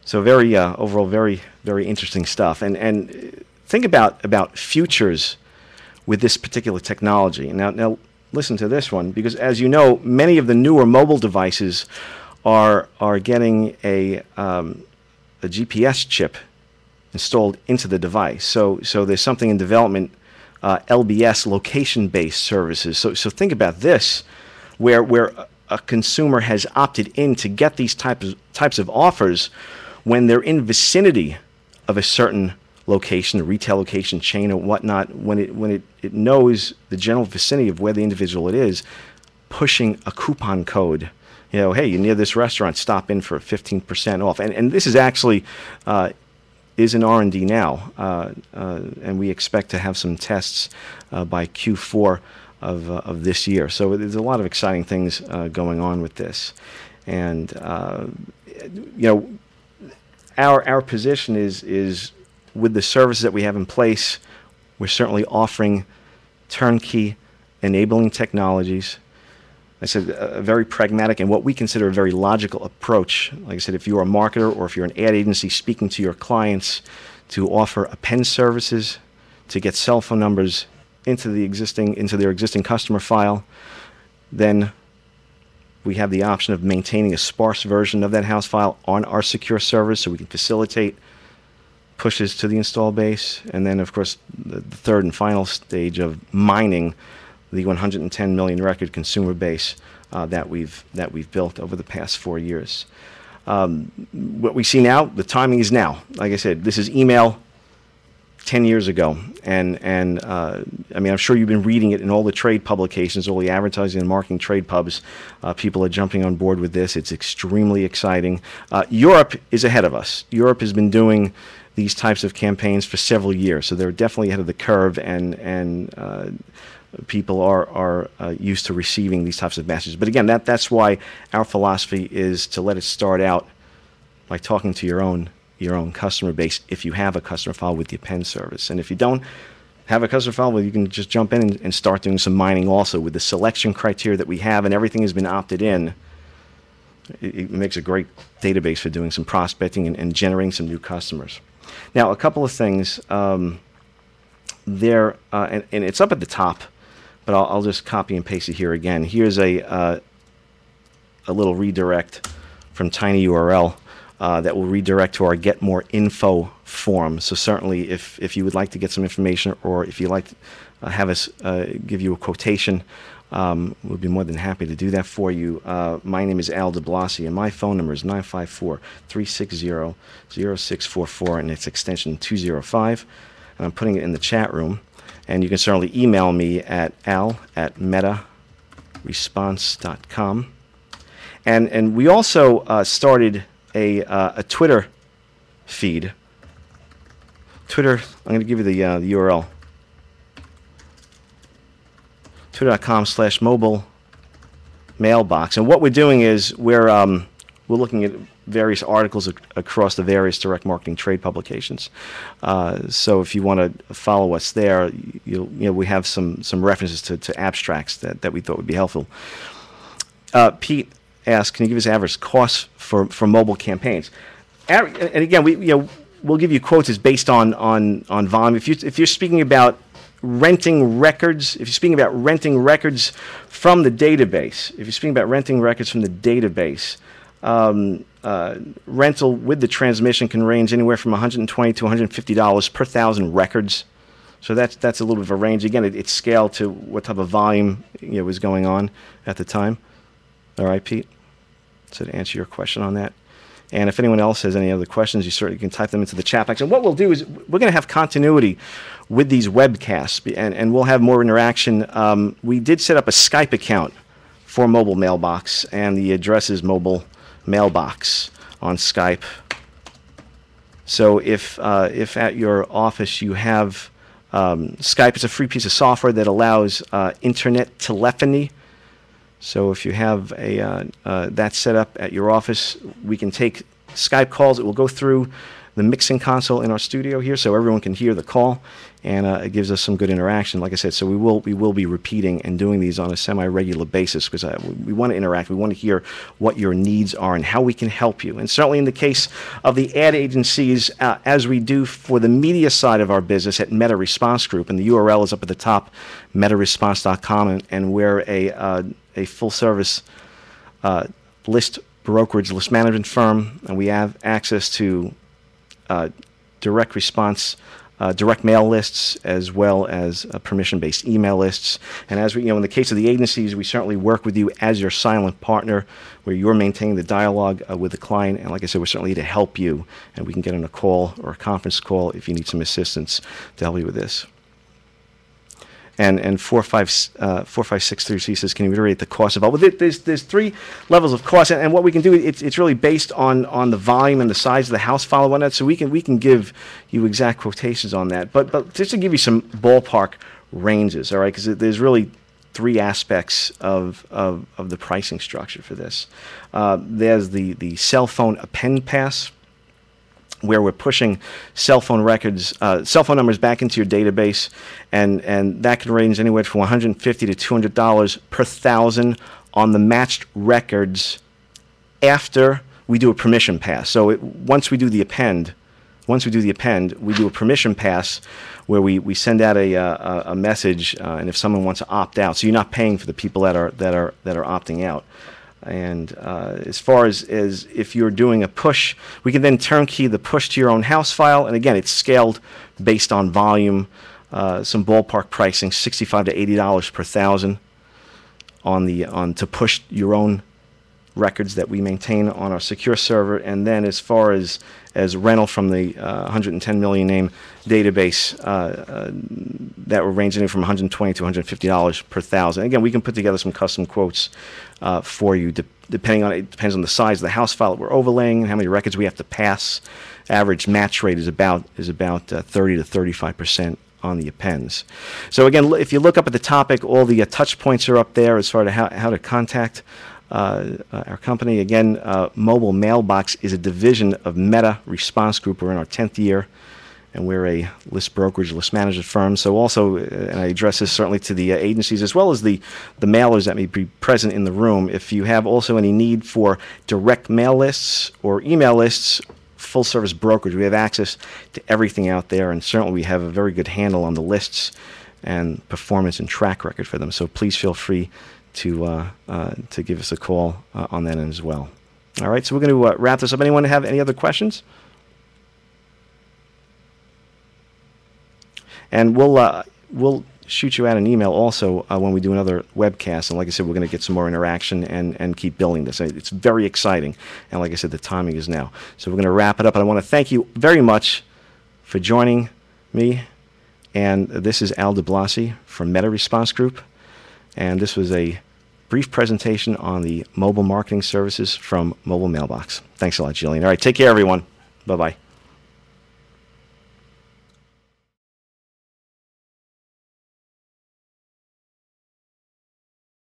So very overall, very interesting stuff. And think about futures with this particular technology. Now listen to this one, because as you know, many of the newer mobile devices are getting a GPS chip installed into the device. So there's something in development, LBS, location-based services. So think about this, where a consumer has opted in to get these types of offers when they're in vicinity of a certain location, a retail location, chain, or whatnot, when it knows the general vicinity of where the individual it is, pushing a coupon code. You know, hey, you're near this restaurant, stop in for 15% off. And this is actually is in R&D now, and we expect to have some tests by Q4 of this year. So there's a lot of exciting things going on with this. And you know, our position is with the services that we have in place, we're certainly offering turnkey enabling technologies. I said a very pragmatic and what we consider a very logical approach. Like I said, if you're a marketer or if you're an ad agency speaking to your clients to offer append services, to get cell phone numbers into their existing customer file, then we have the option of maintaining a sparse version of that house file on our secure servers, so we can facilitate pushes to the install base. And then, of course, the third and final stage of mining the 110 million record consumer base that we've built over the past 4 years. What we see now, the timing is now. Like I said, this is email 10 years ago, and I mean, I'm sure you've been reading it in all the trade publications, all the advertising and marketing trade pubs. People are jumping on board with this. It's extremely exciting. Europe is ahead of us. Europe has been doing these types of campaigns for several years, so they're definitely ahead of the curve, and people are used to receiving these types of messages. But again, that's why our philosophy is to let it start out by talking to your own customer base if you have a customer file with the append service. And if you don't have a customer file, well, you can just jump in and start doing some mining also with the selection criteria that we have, and everything has been opted in. It makes a great database for doing some prospecting and generating some new customers. Now, a couple of things there, and it's up at the top, but I'll just copy and paste it here again. Here's a little redirect from TinyURL that will redirect to our Get More Info forum. So certainly, if you would like to get some information, or if you'd like to have us give you a quotation, we'll be more than happy to do that for you. My name is Al DeBlasi, and my phone number is 954-360-0644, and it's extension 205. And I'm putting it in the chat room. And you can certainly email me at al@metaresponse.com. And we also started a Twitter feed. Twitter, I'm going to give you the URL. Twitter.com/mobile mailbox. And what we're doing is we're looking at various articles across the various direct marketing trade publications. So if you want to follow us there, we have some references to abstracts that we thought would be helpful. Pete asked, can you give us average costs for mobile campaigns? And again, we'll give you quotes as based on volume. If you're speaking about renting records, if you're speaking about renting records from the database, rental with the transmission can range anywhere from $120 to $150 per 1,000 records. So that's a little bit of a range. Again, it's scaled to what type of volume was going on at the time. All right, Pete. So to answer your question on that. And if anyone else has any other questions, you certainly can type them into the chat box. And what we'll do is we're going to have continuity with these webcasts, and we'll have more interaction. We did set up a Skype account for Mobile Mailbox, and the address is Mobile Mailbox on Skype. So if at your office you have Skype, it's a free piece of software that allows internet telephony. So if you have that set up at your office, we can take Skype calls. It will go through the mixing console in our studio here, so everyone can hear the call, and it gives us some good interaction. Like I said, so we will be repeating and doing these on a semi-regular basis because we want to interact. We want to hear what your needs are and how we can help you. And certainly in the case of the ad agencies, as we do for the media side of our business at Meta Response Group, and the URL is up at the top, metaresponse.com, and we're a full-service list brokerage, list management firm, and we have access to direct response, direct mail lists, as well as permission-based email lists. And as we, in the case of the agencies, we certainly work with you as your silent partner, where you're maintaining the dialogue with the client. And like I said, we're certainly here to help you, and we can get on a call or a conference call if you need some assistance to help you with this. And 4563 says, can you reiterate the cost involved? Well, there's three levels of cost, and what we can do, it's really based on the volume and the size of the house file and whatnot, so we can give you exact quotations on that. But just to give you some ballpark ranges, all right, because there's really three aspects of the pricing structure for this. There's the cell phone append pass, where we're pushing cell phone records, cell phone numbers back into your database, and that can range anywhere from $150 to $200 per thousand on the matched records after we do a permission pass. So once we do the append, we do a permission pass where we send out a message, and if someone wants to opt out, so you're not paying for the people that are opting out. And as far as if you're doing a push, we can then turnkey the push to your own house file. And again, it's scaled based on volume, some ballpark pricing, $65 to $80 per thousand to push your own records that we maintain on our secure server. And then as far as rental from the 110 million name database, that will range anywhere from $120 to $150 per thousand. Again, we can put together some custom quotes for you, depending on it depends on the size of the house file that we're overlaying and how many records we have to pass. Average match rate is about 30 to 35% on the appends. So again, if you look up at the topic, all the touch points are up there as far as how to contact our company. Again, Mobile Mailbox is a division of Meta Response Group. We're in our 10th year, and we're a list brokerage, list management firm. So also, and I address this certainly to the agencies as well as the mailers that may be present in the room. If you have also any need for direct mail lists or email lists, full service brokerage, we have access to everything out there, and certainly we have a very good handle on the lists and performance and track record for them. So please feel free to give us a call on that end as well. All right, so we're going to wrap this up. Anyone have any other questions? And we'll shoot you out an email also when we do another webcast. And like I said, we're going to get some more interaction and keep building this. It's very exciting. And like I said, the timing is now. So we're going to wrap it up. And I want to thank you very much for joining me. And this is Al DeBlasi from Meta Response Group. And this was a brief presentation on the mobile marketing services from Mobile Mailbox. Thanks a lot, Jillian. All right, take care, everyone. Bye-bye.